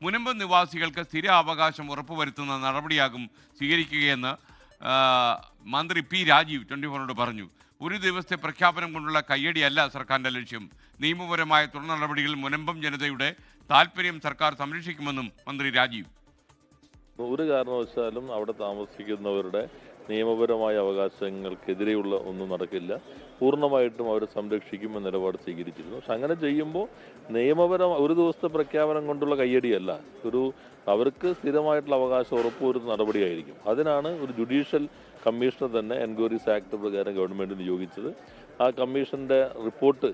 മുനമ്പം നിവാസികൾക്ക് സ്ഥിര അവകാശം ഉറപ്പുവരുത്തുന്ന നടപടിയാകും സ്വീകരിക്കുകയെന്ന് മന്ത്രി പി രാജീവ് 24 പറഞ്ഞു. ഒരു ദിവസത്തെ പ്രഖ്യാപനം കൊണ്ടുള്ള കയ്യടിയല്ല സർക്കാരിൻ്റെ ലക്ഷ്യം. നിയമപരമായ തുടർ നടപടികളിൽ മുനമ്പം ജനതയുടെ താല്പര്യം സർക്കാർ സംരക്ഷിക്കുമെന്നും മന്ത്രി രാജീവ്. ഒരു കാരണവശാലും അവിടെ താമസിക്കുന്നവരുടെ നിയമപരമായ അവകാശങ്ങൾക്കെതിരെയുള്ള ഒന്നും നടക്കില്ല. പൂർണ്ണമായിട്ടും അവരെ സംരക്ഷിക്കുമെന്ന നിലപാട് സ്വീകരിച്ചിരുന്നു. പക്ഷെ അങ്ങനെ ചെയ്യുമ്പോൾ ഒരു ദിവസത്തെ പ്രഖ്യാപനം കൊണ്ടുള്ള കയ്യടിയല്ല, അവർക്ക് സ്ഥിരമായിട്ടുള്ള അവകാശം ഉറപ്പുവരുത്തുന്ന നടപടിയായിരിക്കും. അതിനാണ് ഒരു ജുഡീഷ്യൽ കമ്മീഷനെ തന്നെ എൻക്വയറീസ് ആക്ട് പ്രകാരം ഗവൺമെൻറ് നിയോഗിച്ചത്. ആ കമ്മീഷൻ്റെ റിപ്പോർട്ട്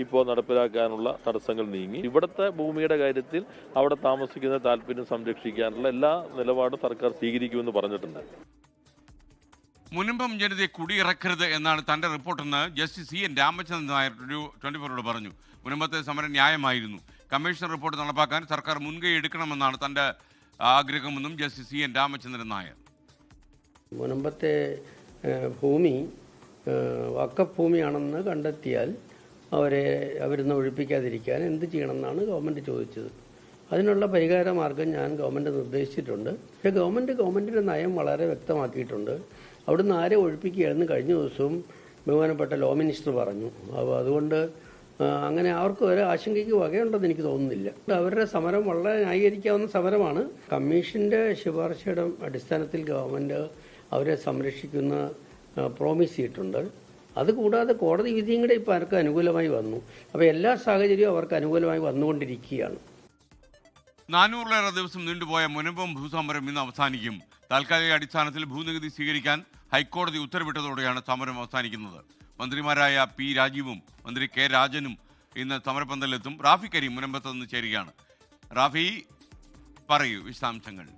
ഇപ്പോൾ നടപ്പിലാക്കാനുള്ള തടസ്സങ്ങൾ നീങ്ങി. ഇവിടുത്തെ ഭൂമിയുടെ കാര്യത്തിൽ അവിടെ താമസിക്കുന്ന താല്പര്യം സംരക്ഷിക്കാനുള്ള എല്ലാ നിലപാടും സർക്കാർ സ്വീകരിക്കുമെന്ന് പറഞ്ഞിട്ടുണ്ട്. മുനമ്പം ജനതയെ കുടിയിറക്കരുത് എന്നാണ് തൻ്റെ റിപ്പോർട്ടെന്ന് ജസ്റ്റിസ് CN രാമചന്ദ്രൻ നായർ 24 പറഞ്ഞു. മുനമ്പത്തെ സമരം ന്യായമായിരുന്നു. കമ്മീഷൻ റിപ്പോർട്ട് നടപ്പാക്കാൻ സർക്കാർ മുൻകൈ എടുക്കണമെന്നാണ് തൻ്റെ ആഗ്രഹമെന്നും ജസ്റ്റിസ് CN രാമചന്ദ്രൻ നായർ. മുനമ്പത്തെ ഭൂമി വഖഫ് ഭൂമിയാണെന്ന് കണ്ടെത്തിയാൽ അവരിന്ന് ഒഴിപ്പിക്കാതിരിക്കാൻ എന്ത് ചെയ്യണമെന്നാണ് ഗവൺമെൻറ് ചോദിച്ചത്. അതിനുള്ള പരിഹാര മാർഗം ഞാൻ ഗവൺമെൻറ് നിർദ്ദേശിച്ചിട്ടുണ്ട്. പക്ഷേ ഗവൺമെൻറ്റിൻ്റെ നയം വളരെ വ്യക്തമാക്കിയിട്ടുണ്ട്. അവിടുന്ന് ആരെ ഒഴിപ്പിക്കുകയാണെന്ന് കഴിഞ്ഞ ദിവസവും ബഹുമാനപ്പെട്ട ലോ മിനിസ്റ്റർ പറഞ്ഞു. അപ്പോൾ അതുകൊണ്ട് അങ്ങനെ അവർക്ക് ഒരു ആശങ്കയ്ക്ക് വകയുണ്ടെന്ന് എനിക്ക് തോന്നുന്നില്ല. അവരുടെ സമരം വളരെ ന്യായീകരിക്കാവുന്ന സമരമാണ്. കമ്മീഷൻ്റെ ശുപാർശയുടെ അടിസ്ഥാനത്തിൽ ഗവൺമെൻറ് അവരെ സംരക്ഷിക്കുന്ന പ്രോമിസ് ചെയ്തിട്ടുണ്ട്. അതുകൂടാതെ കോടതി വിധിയും കൂടെ ഇപ്പോൾ അവർക്ക് അനുകൂലമായി വന്നു. അപ്പോൾ എല്ലാ സാഹചര്യവും അവർക്ക് അനുകൂലമായി വന്നുകൊണ്ടിരിക്കുകയാണ്. 400-ലേറെ ദിവസം നീണ്ടുപോയ മുനമ്പം ഭൂസമരം ഇന്ന് അവസാനിക്കും. താൽക്കാലിക അടിസ്ഥാനത്തിൽ ഭൂനികുതി സ്വീകരിക്കാൻ ഹൈക്കോടതി ഉത്തരവിട്ടതോടെയാണ് സമരം അവസാനിക്കുന്നത്. മന്ത്രിമാരായ പി രാജീവും മന്ത്രി കെ രാജനും ഇന്ന് സമരപന്തലിലെത്തും. റാഫി കരീം മുനമ്പത്ത് നിന്ന് ചേരുകയാണ്. റാഫി, പറയൂ വിശദാംശങ്ങൾ.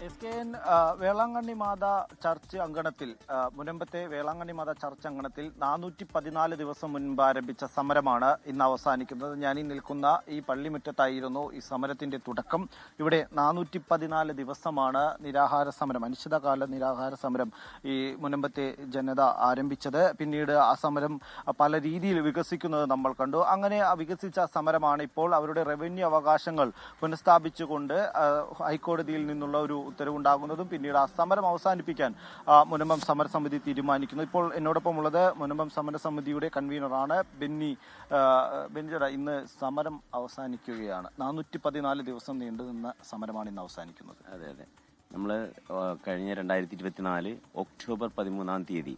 SKN വേളാങ്കണ്ണി മാതാ ചർച്ച് അങ്കണത്തിൽ, മുനമ്പത്തെ വേളാങ്കണ്ണി മാതാ ചർച്ച് അങ്കണത്തിൽ 414 ദിവസം മുൻപ് ആരംഭിച്ച സമരമാണ് ഇന്ന് അവസാനിക്കുന്നത്. ഞാൻ ഈ നിൽക്കുന്ന ഈ പള്ളിമുറ്റത്തായിരുന്നു ഈ സമരത്തിന്റെ തുടക്കം. ഇവിടെ 414 ദിവസമാണ് നിരാഹാര സമരം, അനിശ്ചിതകാല നിരാഹാര സമരം ഈ മുനമ്പത്തെ ജനത ആരംഭിച്ചത്. പിന്നീട് ആ സമരം പല രീതിയിൽ വികസിക്കുന്നത് നമ്മൾ കണ്ടു. അങ്ങനെ വികസിച്ച സമരമാണ് ഇപ്പോൾ അവരുടെ റവന്യൂ അവകാശങ്ങൾ പുനഃസ്ഥാപിച്ചുകൊണ്ട് ഹൈക്കോടതിയിൽ നിന്നുള്ള ഒരു ഉത്തരവുണ്ടാകുന്നതും പിന്നീട് ആ സമരം അവസാനിപ്പിക്കാൻ മുനമ്പം സമരസമിതി തീരുമാനിക്കുന്നു. ഇപ്പോൾ എന്നോടൊപ്പം ഉള്ളത് മുനമ്പം സമരസമിതിയുടെ കൺവീനറാണ് ബെന്നിജട. ഇന്ന് സമരം അവസാനിക്കുകയാണ്. 414 ദിവസം നീണ്ടുനിന്ന സമരമാണ് ഇന്ന് അവസാനിക്കുന്നത്. അതെ, നമ്മൾ കഴിഞ്ഞ 2024 ഒക്ടോബർ 13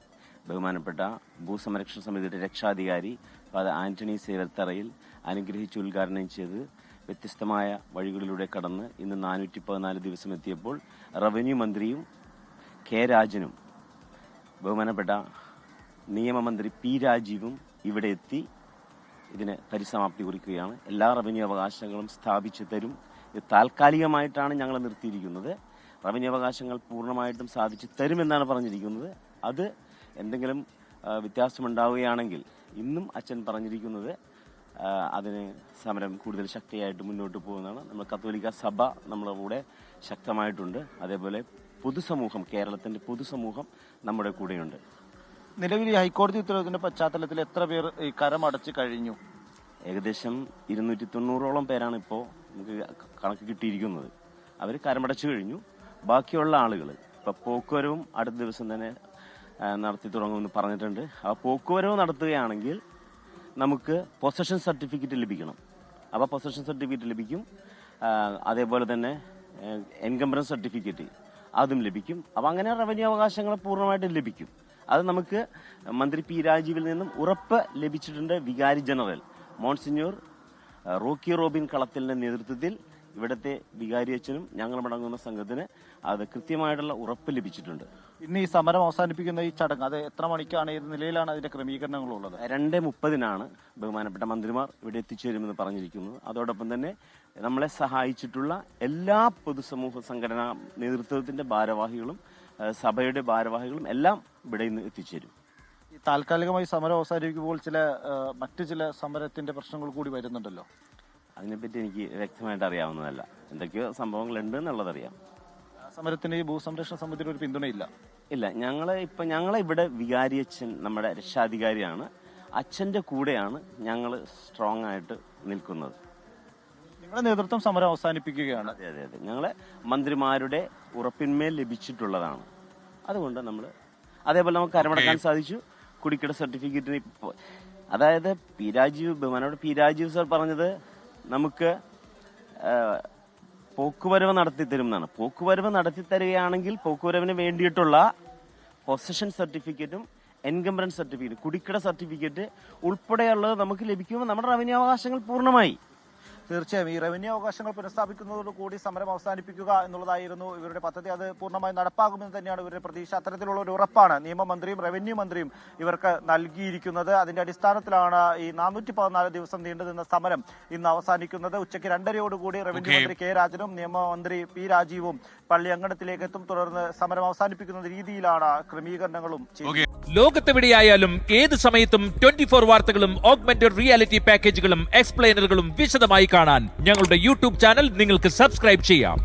ബഹുമാനപ്പെട്ട ഭൂസംരക്ഷണ സമിതിയുടെ രക്ഷാധികാരി ഫാദർ ആന്റണി സേവത്തറയിൽ അനുഗ്രഹിച്ച് ഉദ്ഘാടനം ചെയ്ത് വ്യത്യസ്തമായ വഴികളിലൂടെ കടന്ന് ഇന്ന് 414 ദിവസം എത്തിയപ്പോൾ റവന്യൂ മന്ത്രിയും കെ രാജനും ബഹുമാനപ്പെട്ട നിയമമന്ത്രി പി രാജീവും ഇവിടെ എത്തി ഇതിന് പരിസമാപ്തി കുറിക്കുകയാണ്. എല്ലാ റവന്യൂ അവകാശങ്ങളും സ്ഥാപിച്ചു തരും. ഇത് താൽക്കാലികമായിട്ടാണ് ഞങ്ങൾ നിർത്തിയിരിക്കുന്നത്. റവന്യൂ അവകാശങ്ങൾ പൂർണ്ണമായിട്ടും സാധിച്ചു തരുമെന്നാണ് പറഞ്ഞിരിക്കുന്നത്. അത് എന്തെങ്കിലും വ്യത്യാസമുണ്ടാവുകയാണെങ്കിൽ ഇന്നും അച്ഛൻ പറഞ്ഞിരിക്കുന്നത് അതിന് സമരം കൂടുതൽ ശക്തിയായിട്ട് മുന്നോട്ട് പോകുന്നതാണ്. നമ്മൾ കത്തോലിക്ക സഭ നമ്മുടെ കൂടെ ശക്തമായിട്ടുണ്ട്. അതേപോലെ പൊതുസമൂഹം, കേരളത്തിന്റെ പൊതുസമൂഹം നമ്മുടെ കൂടെയുണ്ട്. നിലവിൽ ഹൈക്കോടതി ഉത്തരവിന്റെ പശ്ചാത്തലത്തിൽ എത്ര പേർ ഈ കരമടച്ച് കഴിഞ്ഞു? ഏകദേശം 290ഓളം പേരാണ് ഇപ്പോൾ നമുക്ക് കണക്ക് കിട്ടിയിരിക്കുന്നത്. അവർ കരമടച്ചു കഴിഞ്ഞു. ബാക്കിയുള്ള ആളുകൾ ഇപ്പൊ പോക്കുവരവും അടുത്ത ദിവസം തന്നെ നടത്തി തുടങ്ങുമെന്ന് പറഞ്ഞിട്ടുണ്ട്. ആ പോക്കുവരവ് നടത്തുകയാണെങ്കിൽ നമുക്ക് പൊസഷൻ സർട്ടിഫിക്കറ്റ് ലഭിക്കണം. അപ്പോൾ പൊസഷൻ സർട്ടിഫിക്കറ്റ് ലഭിക്കും. അതേപോലെ തന്നെ എൻകംബറൻസ് സർട്ടിഫിക്കറ്റ് അതും ലഭിക്കും. അപ്പോൾ അങ്ങനെ റവന്യൂ അവകാശങ്ങൾ പൂർണ്ണമായിട്ടും ലഭിക്കും. അത് നമുക്ക് മന്ത്രി പി രാജീവിൽ നിന്നും ഉറപ്പ് ലഭിച്ചിട്ടുണ്ട്. വികാരി ജനറൽ മോൺസിഞ്ഞൂർ റോക്കി റോബിൻ കളത്തിലിന്റെ നേതൃത്വത്തിൽ ഇവിടുത്തെ വികാരി അച്ഛനും ഞങ്ങളുമടങ്ങുന്ന സംഘത്തിന് അത് കൃത്യമായിട്ടുള്ള ഉറപ്പ് ലഭിച്ചിട്ടുണ്ട്. ഇന്ന് ഈ സമരം അവസാനിപ്പിക്കുന്ന ഈ ചടങ്ങ് അത് എത്ര മണിക്കാണ്, ഏത് നിലയിലാണ് അതിന്റെ ക്രമീകരണങ്ങളുള്ളത്? 2:30 ബഹുമാനപ്പെട്ട മന്ത്രിമാർ ഇവിടെ എത്തിച്ചേരുമെന്ന് പറഞ്ഞിരിക്കുന്നത്. അതോടൊപ്പം തന്നെ നമ്മളെ സഹായിച്ചിട്ടുള്ള എല്ലാ പൊതുസമൂഹ സംഘടനാ നേതൃത്വത്തിന്റെ ഭാരവാഹികളും സഭയുടെ ഭാരവാഹികളും എല്ലാം ഇവിടെ ഇന്ന് എത്തിച്ചേരും. താൽക്കാലികമായി സമരം അവസാനിപ്പിക്കുമ്പോൾ മറ്റു ചില സമരത്തിന്റെ പ്രശ്നങ്ങൾ കൂടി വരുന്നുണ്ടല്ലോ. അതിനെപ്പറ്റി എനിക്ക് വ്യക്തമായിട്ട് അറിയാവുന്നതല്ല. എന്തൊക്കെയോ സംഭവങ്ങളുണ്ട് എന്നുള്ളതറിയാം. സമരത്തിന് ഈ ഭൂസംരക്ഷണ സമിതിയുടെ ഒരു പിന്തുണയില്ല. ഞങ്ങളെ ഇവിടെ വികാരിയച്ഛൻ നമ്മുടെ രക്ഷാധികാരിയാണ്. അച്ഛൻ്റെ കൂടെയാണ് ഞങ്ങൾ സ്ട്രോങ് ആയിട്ട് നിൽക്കുന്നത്. നിങ്ങളുടെ നേതൃത്വം സമരം അവസാനിപ്പിക്കുകയാണ്. അതെ അതെ അതെ, ഞങ്ങളെ മന്ത്രിമാരുടെ ഉറപ്പിന്മേൽ ലഭിച്ചിട്ടുള്ളതാണ്. അതുകൊണ്ട് നമ്മൾ അതേപോലെ നമുക്ക് കരമടക്കാൻ സാധിച്ചു. കുടിക്കട സർട്ടിഫിക്കറ്റിന് അതായത് ബഹുമാനോട് പി രാജീവ് സാർ പറഞ്ഞത് നമുക്ക് പോക്കുവരവ് നടത്തിത്തരും എന്നാണ്. പോക്കുവരവ് നടത്തിത്തരികയാണെങ്കിൽ പോക്കുവരവിന് വേണ്ടിയിട്ടുള്ള പൊസഷൻ സർട്ടിഫിക്കറ്റും എൻകംബറൻസ് സർട്ടിഫിക്കറ്റ്, കുടിക്കട സർട്ടിഫിക്കറ്റ് ഉൾപ്പെടെയുള്ളത് നമുക്ക് ലഭിക്കുമ്പോൾ നമ്മുടെ റവന്യൂ അവകാശങ്ങൾ പൂർണ്ണമായി. തീർച്ചയായും ഈ റവന്യൂ അവകാശങ്ങൾ പുനഃസ്ഥാപിക്കുന്നതോടുകൂടി സമരം അവസാനിപ്പിക്കുക എന്നുള്ളതായിരുന്നു ഇവരുടെ പദ്ധതി. അത് പൂർണ്ണമായി നടപ്പാകുമെന്ന് തന്നെയാണ് ഇവരുടെ പ്രതീക്ഷ. അത്തരത്തിലുള്ള ഒരു ഉറപ്പാണ് നിയമമന്ത്രിയും റവന്യൂ മന്ത്രിയും ഇവർക്ക് നൽകിയിരിക്കുന്നത്. അതിന്റെ അടിസ്ഥാനത്തിലാണ് ഈ 414 ദിവസം നീണ്ടുനിന്ന സമരം ഇന്ന് അവസാനിക്കുന്നത്. ഉച്ചയ്ക്ക് 2:30 റവന്യൂ മന്ത്രി കെ രാജനും നിയമമന്ത്രി പി രാജീവും പള്ളി അങ്കണത്തിലേക്ക് എത്തും. തുടർന്ന് സമരം അവസാനിപ്പിക്കുന്ന രീതിയിലാണ് ക്രമീകരണങ്ങളും ചെയ്യുന്നത്. ലോകത്തെവിടെയായാലും ഏത് സമയത്തും 24 വാർത്തകളും ഓഗ്മെന്റഡ് റിയാലിറ്റി പാക്കേജുകളും എക്സ്പ്ലെയിനറുകളും വിശദമായി കാണാൻ ഞങ്ങളുടെ യൂട്യൂബ് ചാനൽ നിങ്ങൾക്ക് സബ്സ്ക്രൈബ് ചെയ്യാം.